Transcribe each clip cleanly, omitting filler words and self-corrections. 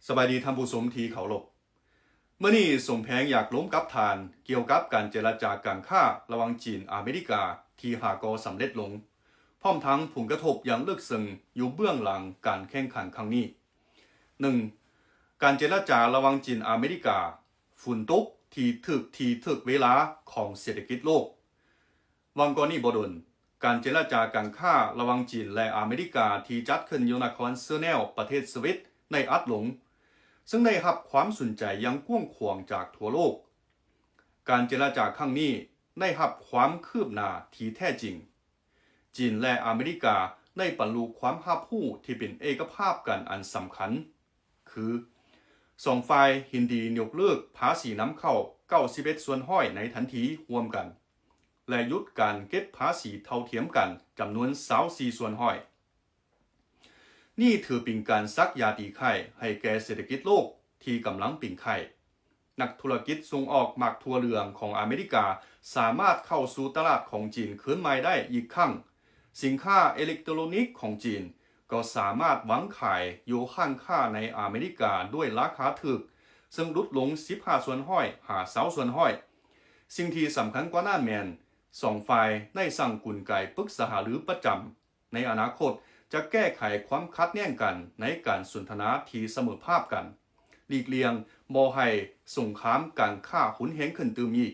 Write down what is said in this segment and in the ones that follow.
สบายดีท่านผู้ชมที่เคารพเมื่อนี้สมแพงอยากล้มกับทานเกี่ยวกับการเจรจาการค้าระหว่างจีนอเมริกาที่หากสำเร็จลงพร้อมทั้งผลกระทบอย่างลึกซึ้งอยู่เบื้องหลังการแข่งขันครั้งนี้ 1. การเจรจาระหว่างจีนอเมริกาฝุ่นตกที่ถึกเวลาของเศรษฐกิจโลกวังกรณีบดลการเจรจาการค้าระหว่างจีนและอเมริกาที่จัดขึ้นอยู่นครเซอร์เนลประเทศสวิตในอัดหลงซึ่งได้รับความสนใจอย่างกว้างขวางจากทั่วโลกการเจรจาครั้งนี้ได้รับความคืบหน้าที่แท้จริงจีนและอเมริกาได้บรรลุความภาคภูมิที่เป็นเอกภาพกันอันสำคัญคือสองฝ่ายยินดียกเลิกภาษีนำเข้า91%ในทันทีร่วมกันและยุดการเก็บภาษีเท่าเทียมกันจำนวน24%นี่ถือเป็นการซักยาตีไข่ให้แก่เศรษฐกิจโลกที่กำลังปิ่งไข่นักธุรกิจส่งออกหมากทั่วเหลืองของอเมริกาสามารถเข้าสู่ตลาดของจีนคืนใหม่ได้อีกครั้งสินค้าอิเล็กทรอนิกส์ของจีนก็สามารถวางขายอยู่ข้างค่าในอเมริกาด้วยราคาถูกซึ่งลดลง15%หา20%สิ่งที่สำคัญกว่านั้นแมนสองฝ่ายได้สั่งกลไกปรึกษาหรือประจำในอนาคตจะแก้ไขความขัดแย้งกันในการสนทนาที่เสมอภาคกันหลีกเลี่ยงบ่ให้สงครามการฆ่าหุนแหงขึ้นตื่มอีก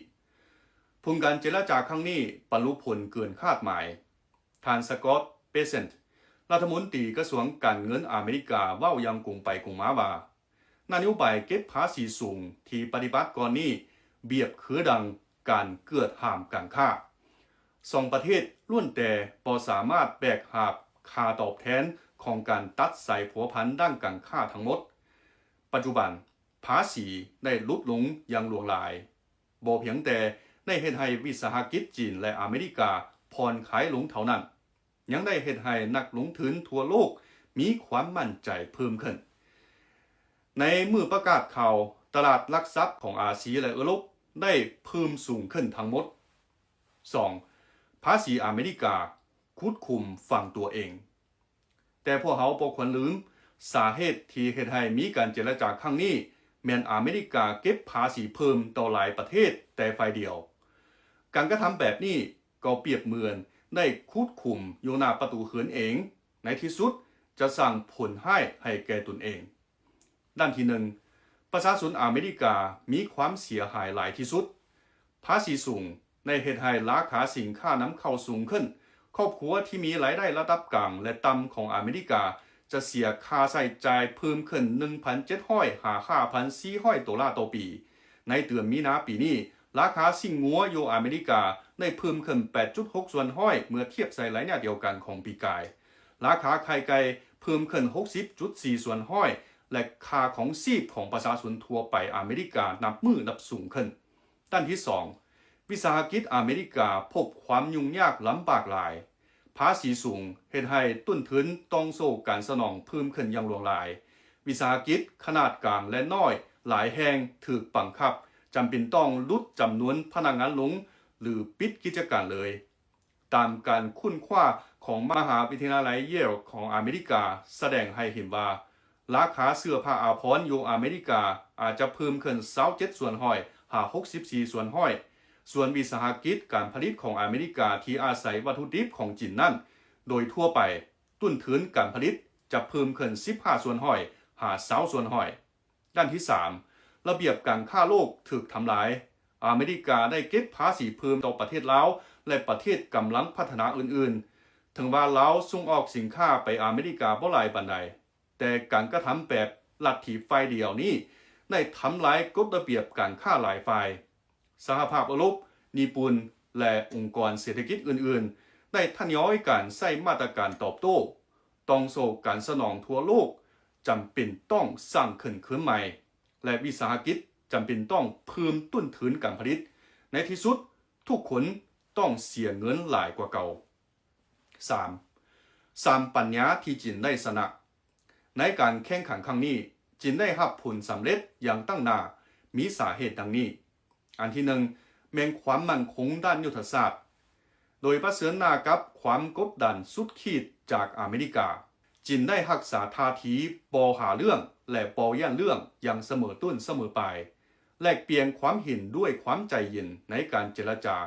ผลการเจรจาครั้งนี้บรรลุผลเกินคาดหมายท่านสกอตต์เปเซนต์รัฐมนตรีกระทรวงการเงินอเมริกาเว้ายังกงไปกงมาว่านโยบายเก็บภาษีสูงที่ปฏิบัติก่อนนี้เบียบคือดังการเกิดห้ามการค้าสองประเทศล้วนแต่บ่สามารถแบกหาบค่าตอบแทนของการตัดสายผัวพันด้านการค้าทั้งหมดปัจจุบันภาษีได้ลดลงอย่างหลวงหลายบ่เพียงแต่ได้เฮ็ดให้วิสาหกิจจีนและอเมริกาผ่อนคลายลงเท่านั้นยังได้เฮ็ดให้นักลงทุนทั่วโลกมีความมั่นใจเพิ่มขึ้นในมือประกาศข่าวตลาดหลักทรัพย์ของอาเซียและยุโรปได้เพิ่มสูงขึ้นทั้งหมด 2. ภาษีอเมริกาควบคุมฝั่งตัวเองแต่พวกเขาบ่ควรลืมสาเหตุที่เฮ็ดให้มีการเจรจาครั้งนี้แม้นอเมริกาเก็บภาษีเพิ่มต่อหลายประเทศแต่ฝ่ายเดียวการกระทำแบบนี้ก็เปรียบเหมือนได้ควบคุมอยู่หน้าประตูเฮือนเองในที่สุดจะสร้างผลให้แก่ตนเองด้านที่1ประชาชนอเมริกามีความเสียหายหลายที่สุดภาษีสูงในเฮ็ดให้ราคาสินค้านำเข้าสูงขึ้นครอบครัวที่มีรายได้ระดับกลางและต่ำของอเมริกาจะเสียค่าใช้จ่ายเพิ่มขึ้น 1,700 หา 5,400 ดอลลาร์ต่อปีในเดือนมีนาปีนี้ราคาสิ่งงัวอยู่อเมริกาได้เพิ่มขึ้น 8.6% เมื่อเทียบใส่รายเดียวกันของปีกายราคาไข่ไก่เพิ่มขึ้น 60.4% และค่าของชีพของประชาชนทั่วไปอเมริกานับมือนับสูงขึ้นด้านที่2วิสาหกิจอเมริกาพบความยุ่งยากลำบากหลายภาษีสูงเฮ็ดให้ต้นทุนต้องโซ่การสนองเพิ่มขึ้นอย่างหลวงหลายวิสาหกิจขนาดกลางและน้อยหลายแห่งถูกบังคับจำเป็นต้องลดจำนวนพนักงานลงหรือปิดกิจการเลยตามการค้นคว้าของมหาวิทยาลัยเยลของอเมริกาแสดงให้เห็นว่าราคาเสื้อผ้าอาภรณ์อยู่อเมริกาอาจจะเพิ่มขึ้น 27% หา 64% ส่วนวิสาหกิจการผลิตของอเมริกาที่อาศัยวัตถุดิบของจีนนั้นโดยทั่วไปต้นทุนการผลิตจะเพิ่มขึ้น 15% หา 20% ด้านที่3ระเบียบการค้าโลกถูกทำลายอเมริกาได้เก็บภาษีเพิ่มต่อประเทศลาวและประเทศกำลังพัฒนาอื่นๆถึงว่าลาวส่งออกสินค้าไปอเมริกาบ่หลายปานใดแต่การกระทำแบบลัทธิฝ่ายเดียวนี้ได้ทำลายกฎระเบียบการค้าหลายฝ่ายสหภาพยุโรปญี่ปุ่นและองค์กรเศรษฐกิจอื่นๆได้ทยอยการใช้มาตรการตอบโต้ต้องโซ่การสนองทั่วโลกจำเป็นต้องสร้างขึ้นใหม่และวิสาหกิจจำเป็นต้องเพิ่มต้นทุนการผลิตในที่สุดทุกคนต้องเสียเงินหลายกว่าเก่า 3. ปัญญาที่จีนได้ชนะในการแข่งขันครั้งนี้จีนได้รับผลสำเร็จอย่างตั้งหน้ามีสาเหตุดังนี้อันที่1แม่งความมั่นคงด้านยุทธศาสตร์โดยเผชิญหน้ากับความกดดันสุดขีดจากอเมริกา จีนได้รักษาท่าทีปอหาเรื่องและปอย่านเรื่องอย่างเสมอต้นเสมอปลายแลกเปลี่ยนความเห็นด้วยความใจเย็นในการเจรจา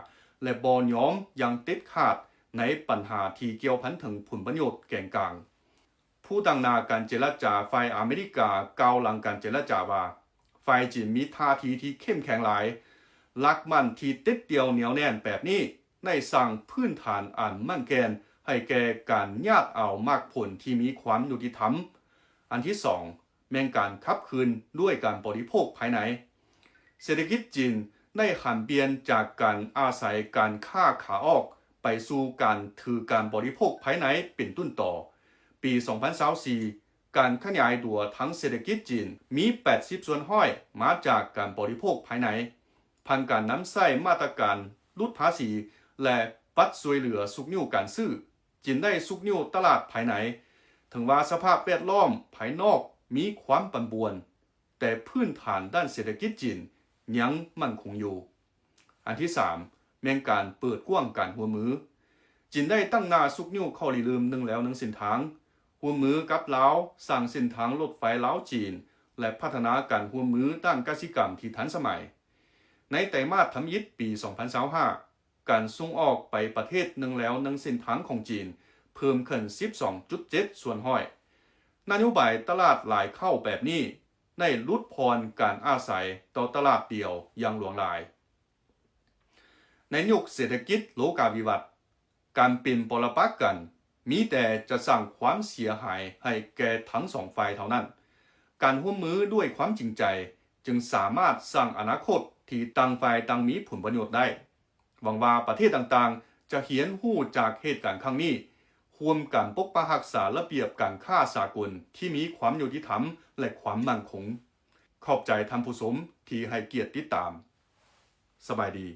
และบอยอมอย่างเด็ดขาดในปัญหาที่เกี่ยวพันถึงผลประโยชน์แก่งกลางผู้ตั้งหน้าการเจรจาฝ่ายอเมริกากล่าวหลังการเจรจาว่าฝ่ายจีนมีท่าทีที่เข้มแข็งหลายลักมั่นที่ติดเดียวเหนียวแน่นแบบนี้ในสร้างพื้นฐานอันมั่นแกนให้แก่การญาติเอามากผลที่มีความยุติธรรมอันที่สองแม่งการขับคืนด้วยการบริโภคภายในเศรษฐกิจจีนได้หันเปลี่ยนจากการอาศัยการค้าขาออกไปสู่การถือการบริโภคภายในเป็นต้นต่อปี 2024 การขยายตัวทั้งเศรษฐกิจจีนมี 80 ส่วนห้อยมาจากการบริโภคภายในผ่านการนำใช้มาตรการลดภาษีและปัดช่วยเหลือสุกนิ้วการซื้อจีนได้สุกนิ้วตลาดภายในถึงว่าสภาพแวดล้อมภายนอกมีความปั่นป่วนแต่พื้นฐานด้านเศรษฐกิจจีนยังมั่นคงอยู่อันที่3แม่งการเปิดกว้างการหัวมือจีนได้ตั้งหน้าสุกนิ้วเข้าลีลืมหนึ่งแล้วหนึ่งเส้นทางหัวมือกับลาวสร้างเส้นทางรถไฟลาวจีนและพัฒนาการหัวมือด้านกสิกรรมที่ทันสมัยในไตรมาสทำยิตปี 2025 การส่งออกไปประเทศหนึ่งแล้วหนึ่งเส้นทางของจีนเพิ่มขึ้น 12.7 ส่วนห้อยนโยบายตลาดหลายเข้าแบบนี้ได้ลดพรการอาศัยต่อตลาดเดียวอย่างหลวงหลายในยุคเศรษฐกิจโลกาภิวัตน์การเป็นปรปักษ์กันมีแต่จะสร้างความเสียหายให้แก่ทั้งสองฝ่ายเท่านั้นการร่วมมือด้วยความจริงใจจึงสามารถสร้างอนาคตที่ต่างฝ่ายต่างมีผลประโยชน์ได้หวังว่าประเทศต่างๆจะเรียนรู้จากเหตุการณ์ครั้งนี้ร่วมกันปกป้องรักษาระเบียบการค้าสากลที่มีความยุติธรรมและความมั่นคงขอบใจท่านผู้ชมที่ให้เกียรติติดตามสบายดี